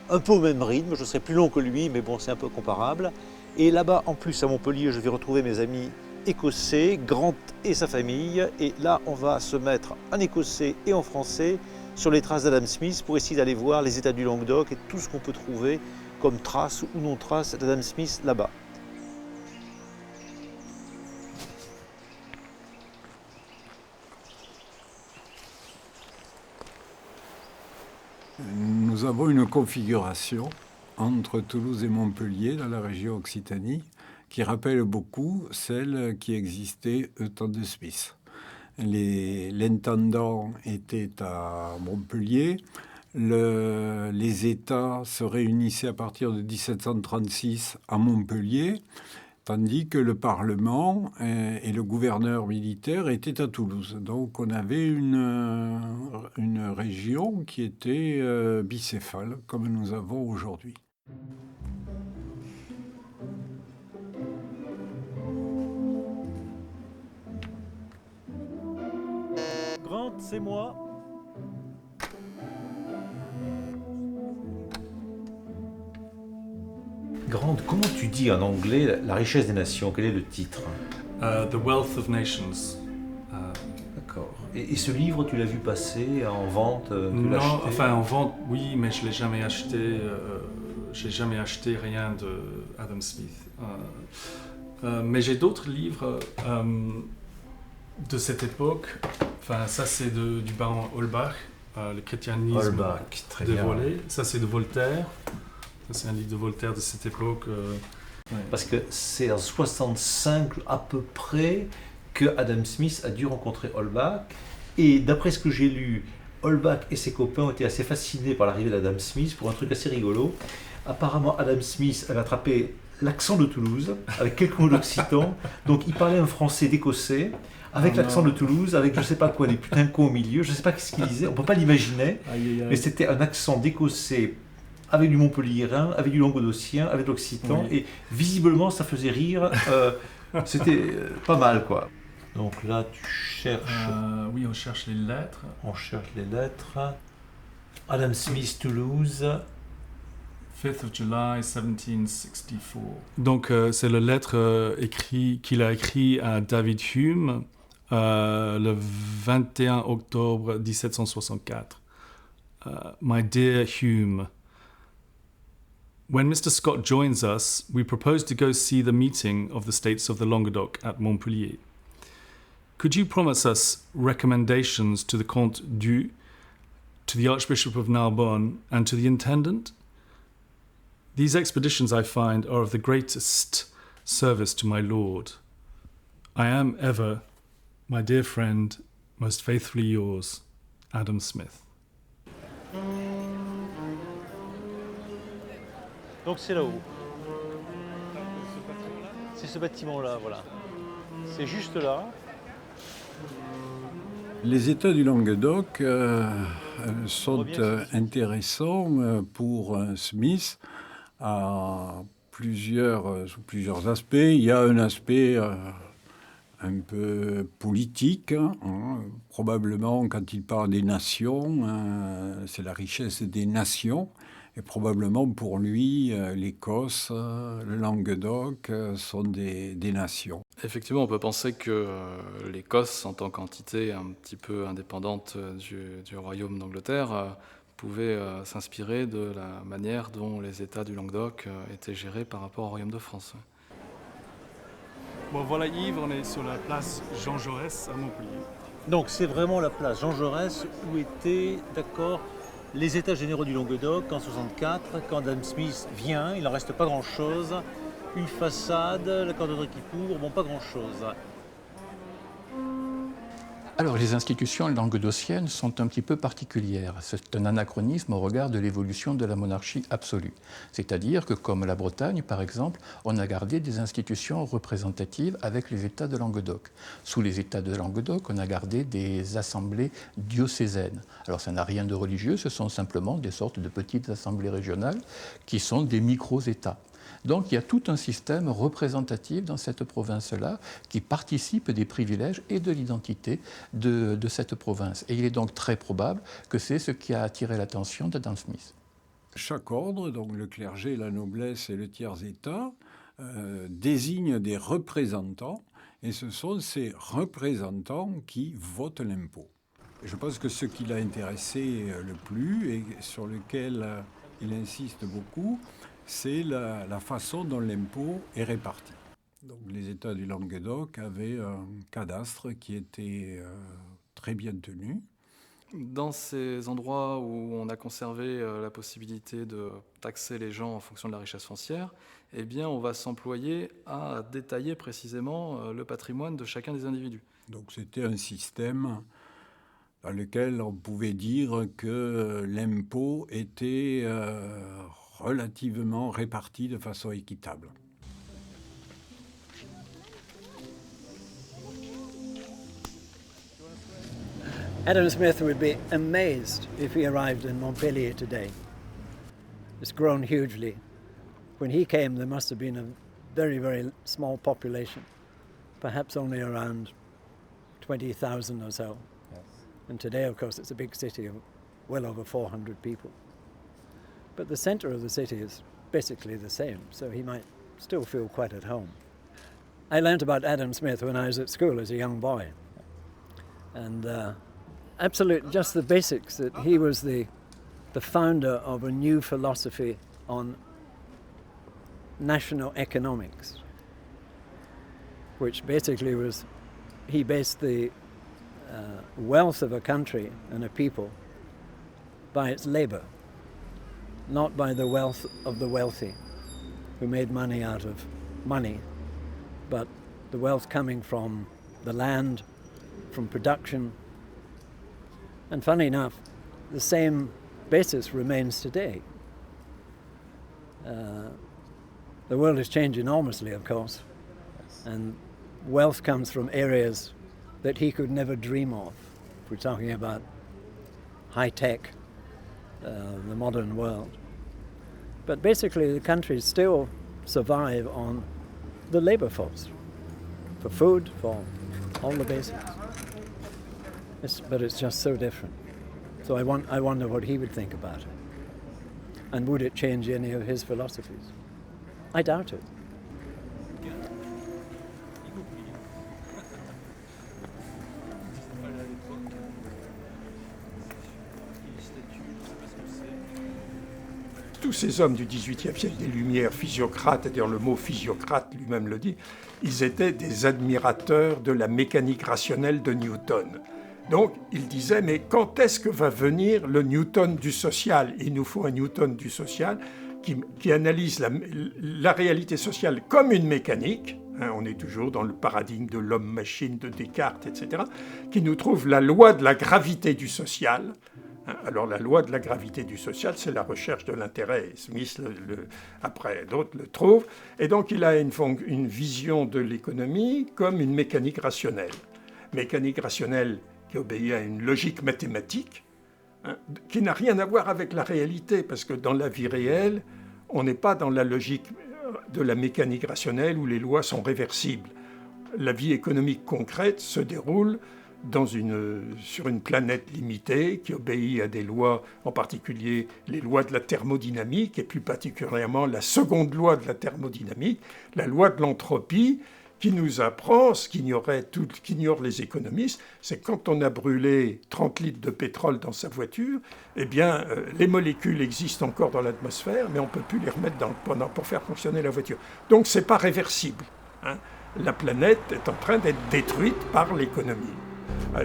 un peu au même rythme, je serai plus long que lui, mais bon c'est un peu comparable. Et là-bas en plus à Montpellier je vais retrouver mes amis écossais, Grant et sa famille, et là on va se mettre en écossais et en français sur les traces d'Adam Smith pour essayer d'aller voir les États du Languedoc et tout ce qu'on peut trouver comme traces ou non traces d'Adam Smith là-bas. Nous avons une configuration entre Toulouse et Montpellier dans la région Occitanie qui rappelle beaucoup celle qui existait au temps de Smith. L'intendant était à Montpellier, les États se réunissaient à partir de 1736 à Montpellier, tandis que le Parlement et le gouverneur militaire étaient à Toulouse. Donc on avait une région qui était bicéphale, comme nous avons aujourd'hui. Grant, c'est moi. Grant, comment tu dis en anglais La richesse des nations? Quel est le titre? The Wealth of Nations. D'accord. Et ce livre, tu l'as vu passer en vente? Tu l'as Non, acheté? enfin en vente, oui, mais je ne l'ai jamais acheté. J'ai jamais acheté rien de Adam Smith. Mais j'ai d'autres livres de cette époque. Enfin, ça c'est du baron Holbach, le christianisme Holbach, très bien. dévoilé. Ça c'est de Voltaire. Ça c'est un livre de Voltaire de cette époque. Parce que c'est en 65 à peu près que Adam Smith a dû rencontrer Holbach. Et d'après ce que j'ai lu, Holbach et ses copains ont été assez fascinés par l'arrivée d'Adam Smith pour un truc assez rigolo. Apparemment, Adam Smith avait attrapé l'accent de Toulouse avec quelques mots d'occitan. Donc il parlait un français d'Écossais avec l'accent de Toulouse, avec je sais pas quoi, des putains de cons au milieu. Je sais pas ce qu'il disait, on peut pas l'imaginer. Mais c'était un accent d'Écossais avec du montpelliérain, avec du languedocien, avec l'occitan. Oui. Et visiblement, ça faisait rire. C'était pas mal, quoi. Donc là, tu cherches... oui, on cherche les lettres. On cherche les lettres. Adam Smith, Toulouse. 5th of July 1764. Donc c'est la lettre qu'il a écrit à David Hume le 21 octobre 1764. My dear Hume, when Mr. Scott joins us, we propose to go see the meeting of the States of the Languedoc at Montpellier. Could you promise us recommendations to the Comte Du, to the Archbishop of Narbonne, and to the Intendant? These expeditions, I find, are of the greatest service to my Lord. I am ever, my dear friend, most faithfully yours, Adam Smith. Donc c'est là-haut. C'est ce bâtiment-là, voilà. C'est juste là. Les États du Languedoc sont intéressants pour Smith sous plusieurs aspects. Il y a un aspect un peu politique, probablement quand il parle des nations, c'est la richesse des nations. Et probablement pour lui, l'Écosse, le Languedoc sont des nations. Effectivement, on peut penser que l'Écosse, en tant qu'entité un petit peu indépendante du royaume d'Angleterre, pouvait s'inspirer de la manière dont les États du Languedoc étaient gérés par rapport au royaume de France. Bon, voilà Yves, on est sur la place Jean Jaurès à Montpellier. Donc c'est vraiment la place Jean Jaurès où étaient, d'accord, les États généraux du Languedoc en 64. Quand Adam Smith vient, il n'en reste pas grand-chose. Une façade, la cordonnerie qui court, bon, pas grand-chose. Alors, les institutions languedociennes sont un petit peu particulières. C'est un anachronisme au regard de l'évolution de la monarchie absolue. C'est-à-dire que, comme la Bretagne, par exemple, on a gardé des institutions représentatives avec les États de Languedoc. Sous les États de Languedoc, on a gardé des assemblées diocésaines. Alors, ça n'a rien de religieux, ce sont simplement des sortes de petites assemblées régionales qui sont des micro-États. Donc il y a tout un système représentatif dans cette province-là qui participe des privilèges et de l'identité de cette province. Et il est donc très probable que c'est ce qui a attiré l'attention d'Adam Smith. Chaque ordre, donc le clergé, la noblesse et le tiers-état, désigne des représentants, et ce sont ces représentants qui votent l'impôt. Je pense que ce qui l'a intéressé le plus et sur lequel il insiste beaucoup, c'est la façon dont l'impôt est réparti. Donc, les États du Languedoc avaient un cadastre qui était très bien tenu. Dans ces endroits où on a conservé la possibilité de taxer les gens en fonction de la richesse foncière, eh bien, on va s'employer à détailler précisément le patrimoine de chacun des individus. Donc, c'était un système dans lequel on pouvait dire que l'impôt était relativement réparti de façon équitable. Adam Smith would be amazed if he arrived in Montpellier today. It's grown hugely. When he came, there must have been a very, very small population, perhaps only around 20,000 or so. Yes. And today, of course, it's a big city of well over 400 people. But the centre of the city is basically the same, so he might still feel quite at home. I learnt about Adam Smith when I was at school as a young boy. And absolute, just the basics, that he was the founder of a new philosophy on national economics, which basically was, he based the wealth of a country and a people by its labor, not by the wealth of the wealthy who made money out of money, but the wealth coming from the land, from production. And funny enough, the same basis remains today. The world has changed enormously, of course, and wealth comes from areas that he could never dream of. If we're talking about high tech, the modern world. But basically the countries still survive on the labor force, for food, for all the basics. But it's just so different. So I wonder what he would think about it. And would it change any of his philosophies? I doubt it. Tous ces hommes du XVIIIe siècle, des Lumières, physiocrates, et d'ailleurs le mot physiocrate lui-même le dit, ils étaient des admirateurs de la mécanique rationnelle de Newton. Donc, ils disaient, mais quand est-ce que va venir le Newton du social? Il nous faut un Newton du social qui analyse la réalité sociale comme une mécanique, hein, on est toujours dans le paradigme de l'homme-machine de Descartes, etc., qui nous trouve la loi de la gravité du social. Alors la loi de la gravité du social, c'est la recherche de l'intérêt. Smith, après d'autres, le trouvent. Et donc il a une vision de l'économie comme une mécanique rationnelle. Mécanique rationnelle qui obéit à une logique mathématique, hein, qui n'a rien à voir avec la réalité, parce que dans la vie réelle, on n'est pas dans la logique de la mécanique rationnelle où les lois sont réversibles. La vie économique concrète se déroule sur une planète limitée qui obéit à des lois, en particulier les lois de la thermodynamique, et plus particulièrement la seconde loi de la thermodynamique, la loi de l'entropie, qui nous apprend ce qu'ignorent les économistes, c'est quand on a brûlé 30 litres de pétrole dans sa voiture, eh bien, les molécules existent encore dans l'atmosphère, mais on ne peut plus les remettre pour faire fonctionner la voiture. Donc, ce n'est pas réversible, hein. La planète est en train d'être détruite par l'économie.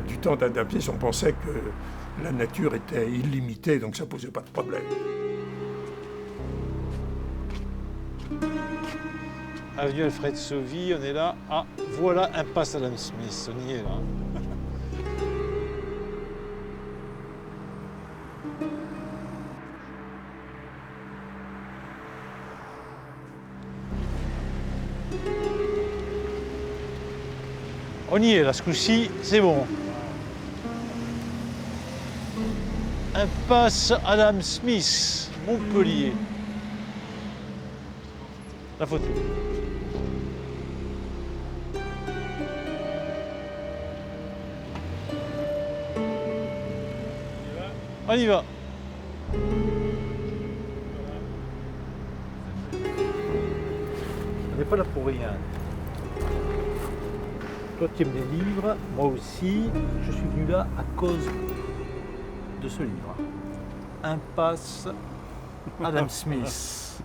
Du temps d'adapter, on pensait que la nature était illimitée, donc ça ne posait pas de problème. Avenue Alfred Sauvy, on est là. Ah, voilà impasse Adam Smith, on y est là. On y est là, ce coup-ci, c'est bon. Impasse Adam Smith, Montpellier. La photo. On y va. On n'est pas là pour rien. Toi qui aimes les livres, moi aussi, je suis venu là à cause de ce livre. Impasse Adam Smith.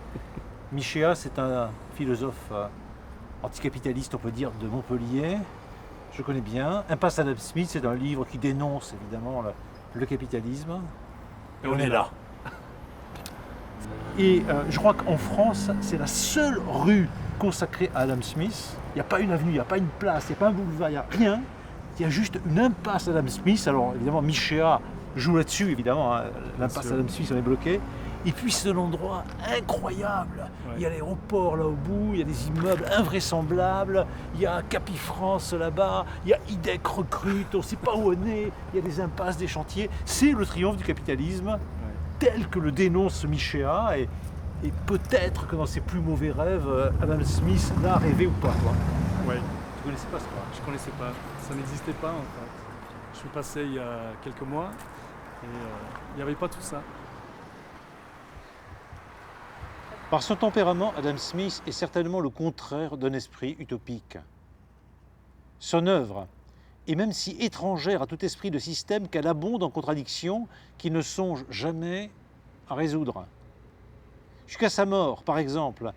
Michéa, c'est un philosophe anticapitaliste, on peut dire, de Montpellier. Je connais bien. Impasse Adam Smith, c'est un livre qui dénonce évidemment le capitalisme. Et on est là. Et je crois qu'en France, c'est la seule rue consacrée à Adam Smith. Il n'y a pas une avenue, il n'y a pas une place, il n'y a pas un boulevard, il n'y a rien. Il y a juste une impasse Adam Smith. Alors évidemment, Michéa joue là-dessus, évidemment. Hein. L'impasse Adam Smith, on est bloqué. Et puis c'est un endroit incroyable. Ouais. Il y a l'aéroport là au bout, il y a des immeubles invraisemblables, il y a Capifrance là-bas, il y a IDEC recrute, on ne sait pas où on est, il y a des impasses, des chantiers. C'est le triomphe du capitalisme, tel que le dénonce Michéa. Et peut-être que dans ses plus mauvais rêves, Adam Smith l'a rêvé ou pas. Oui. Tu connaissais pas ça? Je ne connaissais pas. Ça n'existait pas en fait. Je suis passé il y a quelques mois et il n'y avait pas tout ça. Par son tempérament, Adam Smith est certainement le contraire d'un esprit utopique. Son œuvre et même si étrangère à tout esprit de système qu'elle abonde en contradictions qu'il ne songe jamais à résoudre. Jusqu'à sa mort, par exemple,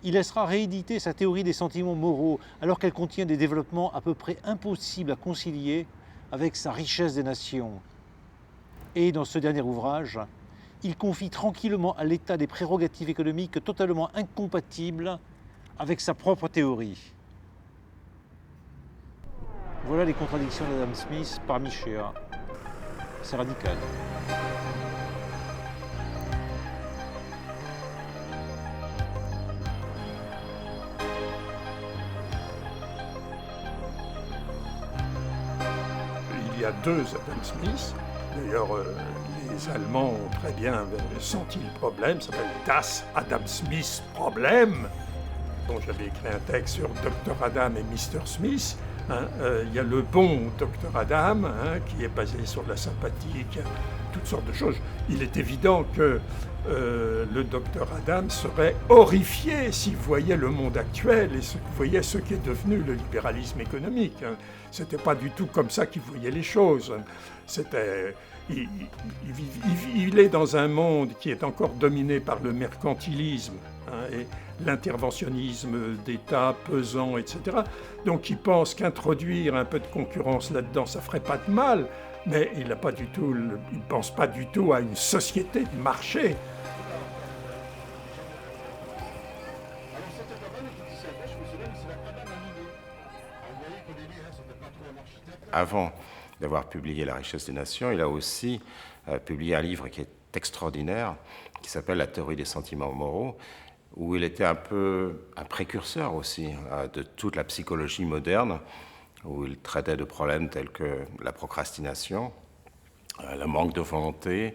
il laissera rééditer sa théorie des sentiments moraux alors qu'elle contient des développements à peu près impossibles à concilier avec sa richesse des nations. Et dans ce dernier ouvrage, il confie tranquillement à l'État des prérogatives économiques totalement incompatibles avec sa propre théorie. Voilà les contradictions d'Adam Smith par Michéa. C'est radical. Il y a deux Adam Smith. D'ailleurs, les Allemands ont très bien senti le problème. Ça s'appelle Das Adam Smith Problem. Bon, j'avais écrit un texte sur Dr Adam et Mr Smith. Il y a le bon Dr Adam, qui est basé sur la sympathie, qui a toutes sortes de choses. Il est évident que le Dr Adam serait horrifié s'il voyait le monde actuel et voyait ce qui est devenu le libéralisme économique. C'était pas du tout comme ça qu'il voyait les choses. Il est dans un monde qui est encore dominé par le mercantilisme et l'interventionnisme d'État pesant, etc. Donc il pense qu'introduire un peu de concurrence là-dedans, ça ferait pas de mal, mais il ne pense pas du tout à une société de marché. Avant d'avoir publié La richesse des nations, il a aussi publié un livre qui est extraordinaire, qui s'appelle La théorie des sentiments moraux, où il était un peu un précurseur aussi de toute la psychologie moderne, où il traitait de problèmes tels que la procrastination, le manque de volonté,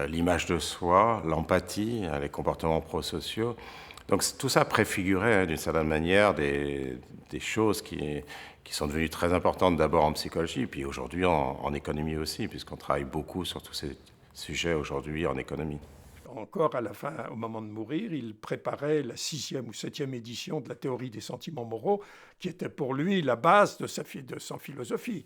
l'image de soi, l'empathie, les comportements prosociaux. Donc tout ça préfigurait d'une certaine manière des choses qui sont devenues très importantes d'abord en psychologie, puis aujourd'hui en économie aussi, puisqu'on travaille beaucoup sur tous ces sujets aujourd'hui en économie. Encore à la fin, au moment de mourir, il préparait la 6e ou 7e édition de la théorie des sentiments moraux, qui était pour lui la base de sa philosophie.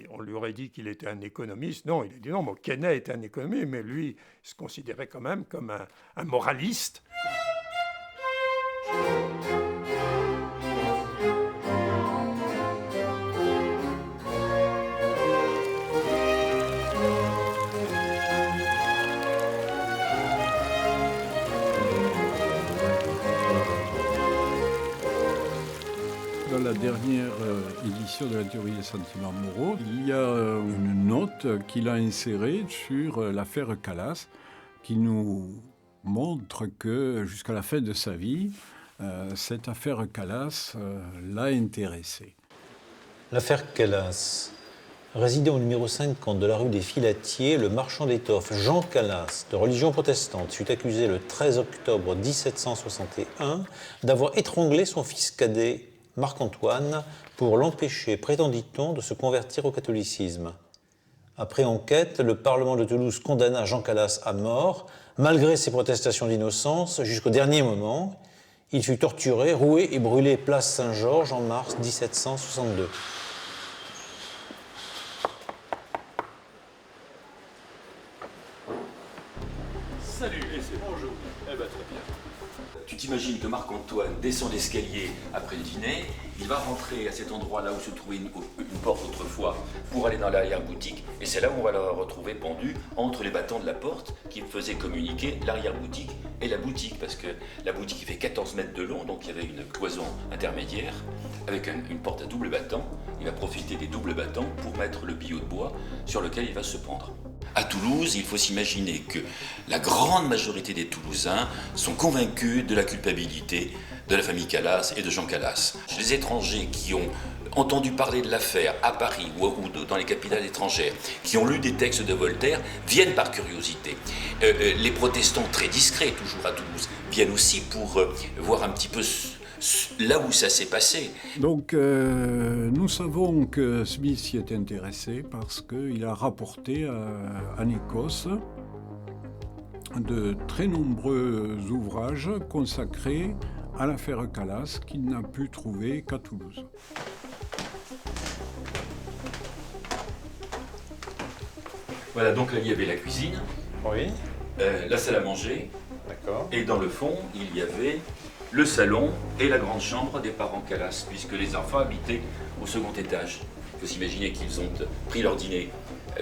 On lui aurait dit qu'il était un économiste. Non, il a dit non, moi, Quesnay était un économiste, mais lui il se considérait quand même comme un moraliste. Dans la dernière édition de la théorie des sentiments moraux, il y a une note qu'il a insérée sur l'affaire Calas, qui nous montre que jusqu'à la fin de sa vie, cette affaire Calas l'a intéressé. L'affaire Calas. Résidait au numéro 50 de la rue des Filatiers, le marchand d'étoffes Jean Calas, de religion protestante, fut accusé le 13 octobre 1761 d'avoir étranglé son fils cadet Marc-Antoine pour l'empêcher, prétendit-on, de se convertir au catholicisme. Après enquête, le Parlement de Toulouse condamna Jean Calas à mort, malgré ses protestations d'innocence, jusqu'au dernier moment. Il fut torturé, roué et brûlé place Saint-Georges en mars 1762. Salut, et c'est bonjour. Eh ben très bien. Tu t'imagines que Marc-Antoine descend l'escalier après le dîner, il va rentrer à cet endroit-là où se trouvait une porte autrefois pour aller dans l'arrière-boutique, et c'est là où on va le retrouver pendu entre les battants de la porte qui faisait communiquer l'arrière-boutique et la boutique, parce que la boutique il fait 14 mètres de long, donc il y avait une cloison intermédiaire avec une porte à double battant. Il va profiter des doubles battants pour mettre le billot de bois sur lequel il va se pendre. À Toulouse, il faut s'imaginer que la grande majorité des Toulousains sont convaincus de la culpabilité de la famille Calas et de Jean Calas. Les étrangers qui ont entendu parler de l'affaire à Paris ou dans les capitales étrangères, qui ont lu des textes de Voltaire, viennent par curiosité. Les protestants très discrets, toujours à Toulouse, viennent aussi pour voir un petit peu là où ça s'est passé. Donc nous savons que Smith s'y est intéressé parce qu'il a rapporté en Écosse de très nombreux ouvrages consacrés à l'affaire Calas qu'il n'a pu trouver qu'à Toulouse. Voilà, donc là il y avait la cuisine, Oui. La salle à manger, D'accord. et dans le fond il y avait le salon et la grande chambre des parents Calas, puisque les enfants habitaient au second étage. Il faut s'imaginer qu'ils ont pris leur dîner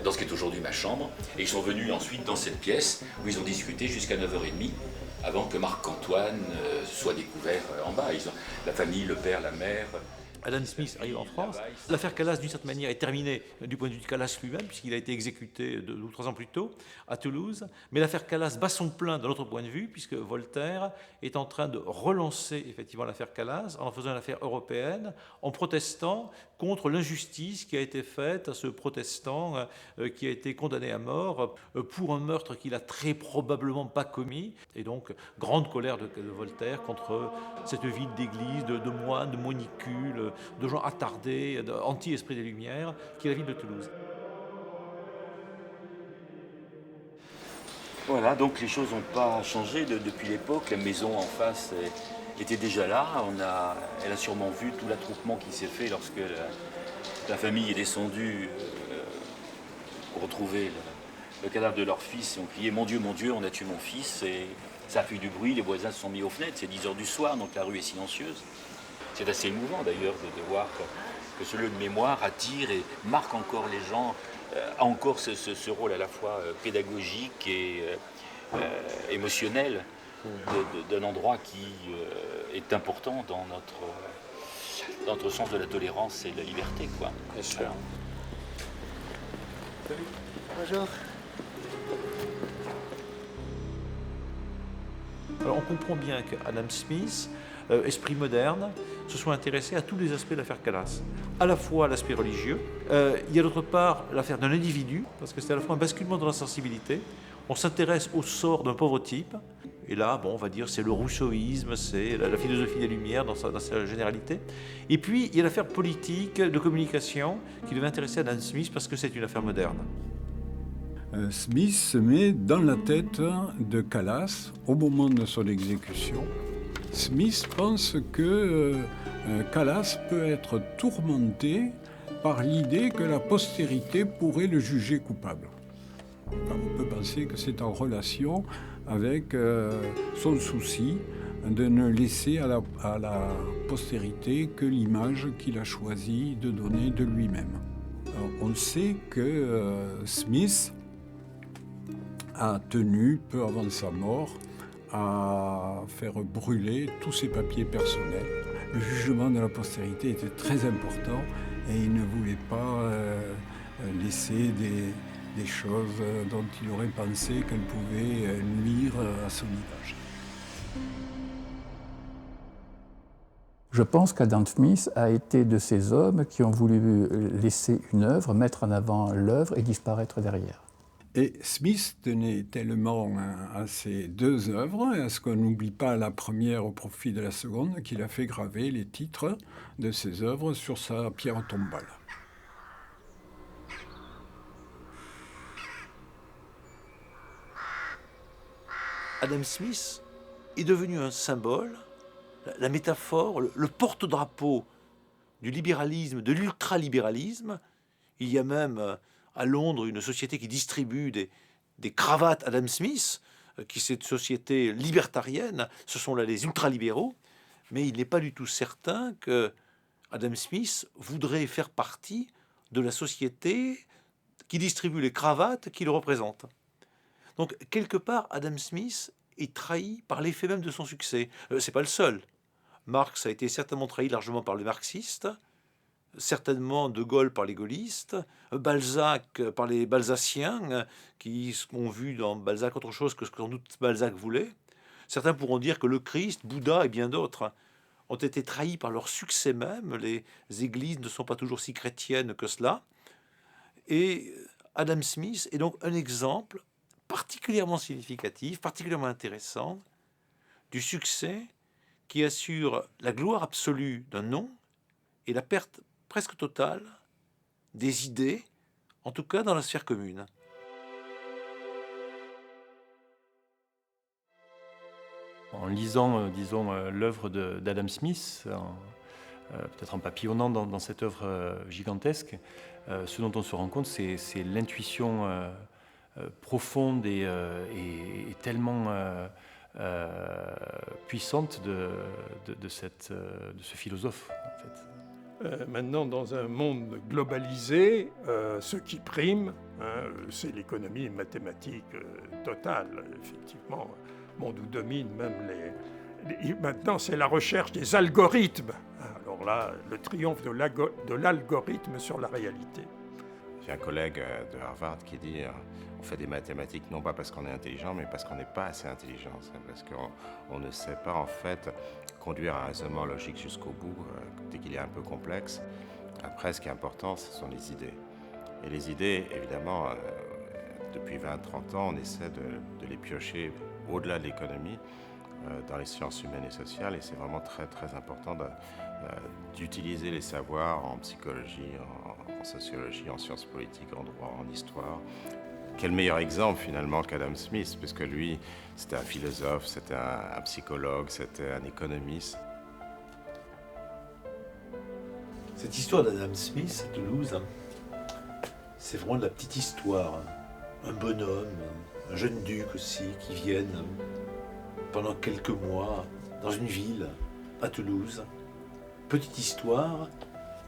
dans ce qui est aujourd'hui ma chambre, et ils sont venus ensuite dans cette pièce où ils ont discuté jusqu'à 9h30 avant que Marc-Antoine soit découvert en bas. La famille, le père, la mère. Adam Smith arrive en France. L'affaire Calas, d'une certaine manière, est terminée du point de vue de Calas lui-même, puisqu'il a été exécuté 2 ou 3 ans plus tôt à Toulouse. Mais l'affaire Calas bat son plein de l'autre point de vue, puisque Voltaire est en train de relancer effectivement l'affaire Calas en faisant une affaire européenne, en protestant contre l'injustice qui a été faite à ce protestant qui a été condamné à mort pour un meurtre qu'il a très probablement pas commis. Et donc, grande colère de Voltaire contre cette ville d'église, de moines, de monicules, de gens attardés, anti-esprit des Lumières, qui est la ville de Toulouse. Voilà, donc les choses n'ont pas changé depuis l'époque. La maison en face était déjà là. Elle a sûrement vu tout l'attroupement qui s'est fait lorsque la famille est descendue pour retrouver le cadavre de leur fils. Ils ont crié « Mon Dieu, on a tué mon fils !» Et ça a fait du bruit, les voisins se sont mis aux fenêtres. C'est 10h du soir, donc la rue est silencieuse. C'est assez émouvant d'ailleurs de voir que ce lieu de mémoire attire et marque encore les gens, a encore ce rôle à la fois pédagogique et émotionnel d'un endroit qui est important dans notre sens de la tolérance et de la liberté, quoi. Bien sûr. Voilà. Salut. Bonjour. Alors on comprend bien qu'Adam Smith, esprit moderne, se soit intéressé à tous les aspects de l'affaire Calas. À la fois l'aspect religieux, il y a d'autre part l'affaire d'un individu, parce que c'est à la fois un basculement dans la sensibilité. On s'intéresse au sort d'un pauvre type, et là, bon, on va dire, c'est le rousseauisme, c'est la philosophie des Lumières dans sa généralité. Et puis, il y a l'affaire politique, de communication, qui devait intéresser Adam Smith parce que c'est une affaire moderne. Smith se met dans la tête de Calas au moment de son exécution. Smith pense que Calas peut être tourmenté par l'idée que la postérité pourrait le juger coupable. Enfin, on peut penser que c'est en relation avec son souci de ne laisser à la postérité que l'image qu'il a choisi de donner de lui-même. Alors, on sait que Smith a tenu, peu avant sa mort, à faire brûler tous ses papiers personnels. Le jugement de la postérité était très important et il ne voulait pas laisser des choses dont il aurait pensé qu'elles pouvaient nuire à son image. Je pense qu'Adam Smith a été de ces hommes qui ont voulu laisser une œuvre, mettre en avant l'œuvre et disparaître derrière. Et Smith tenait tellement à ces 2 œuvres, et à ce qu'on n'oublie pas la première au profit de la seconde, qu'il a fait graver les titres de ces œuvres sur sa pierre tombale. Adam Smith est devenu un symbole, la métaphore, le porte-drapeau du libéralisme, de l'ultralibéralisme. Il y a même à Londres une société qui distribue des cravates Adam Smith, qui est cette société libertarienne. Ce sont là les ultralibéraux, mais il n'est pas du tout certain que Adam Smith voudrait faire partie de la société qui distribue les cravates qui le représentent. Donc, quelque part, Adam Smith est trahi par l'effet même de son succès. C'est pas le seul. Marx a été certainement trahi largement par les marxistes, certainement De Gaulle par les gaullistes, Balzac par les balsaciens, qui ont vu dans Balzac autre chose que ce que sans doute Balzac voulait. Certains pourront dire que le Christ, Bouddha et bien d'autres ont été trahis par leur succès même. Les églises ne sont pas toujours si chrétiennes que cela. Et Adam Smith est donc un exemple particulièrement significatif, particulièrement intéressant, du succès qui assure la gloire absolue d'un nom et la perte presque totale des idées, en tout cas dans la sphère commune. En lisant, disons, l'œuvre d'Adam Smith, peut-être en papillonnant dans cette œuvre gigantesque, ce dont on se rend compte, c'est l'intuition profonde et tellement puissante de ce philosophe, en fait. Maintenant, dans un monde globalisé, ce qui prime, c'est l'économie mathématique totale, effectivement. Monde où domine même maintenant, c'est la recherche des algorithmes. Alors là, le triomphe de l'algorithme sur la réalité. J'ai un collègue de Harvard qui dit on fait des mathématiques non pas parce qu'on est intelligent, mais parce qu'on n'est pas assez intelligent. Parce qu'on ne sait pas en fait conduire un raisonnement logique jusqu'au bout dès qu'il est un peu complexe. Après, ce qui est important, ce sont les idées. Et les idées, évidemment, depuis 20-30 ans, on essaie de les piocher au-delà de l'économie, dans les sciences humaines et sociales, et c'est vraiment très très important d'utiliser les savoirs en psychologie, en sociologie, en sciences politiques, en droit, en histoire. Quel meilleur exemple finalement qu'Adam Smith, puisque lui, c'était un philosophe, c'était un psychologue, c'était un économiste. Cette histoire d'Adam Smith à Toulouse, c'est vraiment de la petite histoire. Un bonhomme, un jeune duc aussi, qui viennent pendant quelques mois dans une ville, à Toulouse. Petite histoire,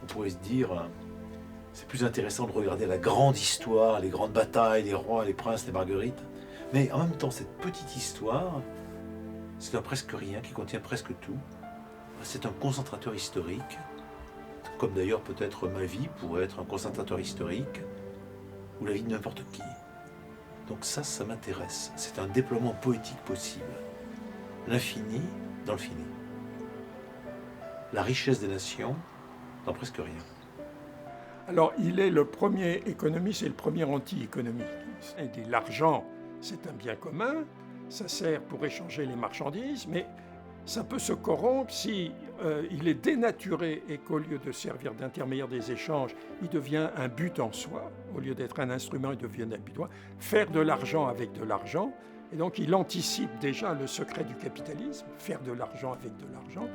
on pourrait se dire, c'est plus intéressant de regarder la grande histoire, les grandes batailles, les rois, les princes, les marguerites. Mais en même temps, cette petite histoire, c'est un presque rien, qui contient presque tout. C'est un concentrateur historique, comme d'ailleurs peut-être ma vie pourrait être un concentrateur historique, ou la vie de n'importe qui. Donc ça m'intéresse. C'est un déploiement poétique possible. L'infini dans le fini. La richesse des nations dans presque rien. Alors, il est le premier économiste et le premier anti-économiste. Il dit l'argent, c'est un bien commun, ça sert pour échanger les marchandises, mais ça peut se corrompre si il est dénaturé et qu'au lieu de servir d'intermédiaire des échanges, il devient un but en soi. Au lieu d'être un instrument, il devient un but en soi. Faire de l'argent avec de l'argent. Et donc, il anticipe déjà le secret du capitalisme, faire de l'argent avec de l'argent.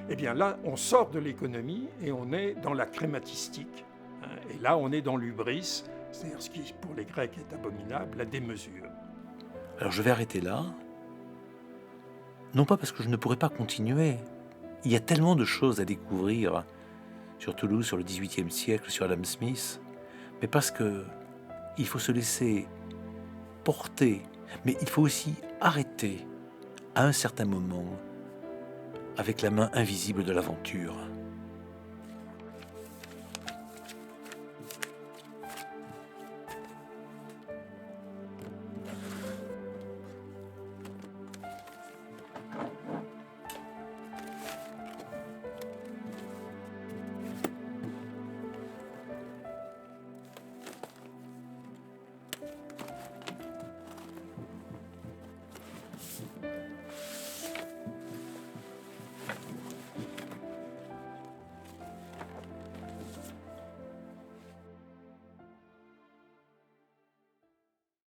Eh bien là, on sort de l'économie et on est dans la crématistique. Et là, on est dans l'hubris, c'est-à-dire ce qui, pour les Grecs, est abominable, la démesure. Alors je vais arrêter là. Non pas parce que je ne pourrais pas continuer. Il y a tellement de choses à découvrir sur Toulouse, sur le XVIIIe siècle, sur Adam Smith, mais parce que il faut se laisser porter, mais il faut aussi arrêter à un certain moment avec la main invisible de l'aventure.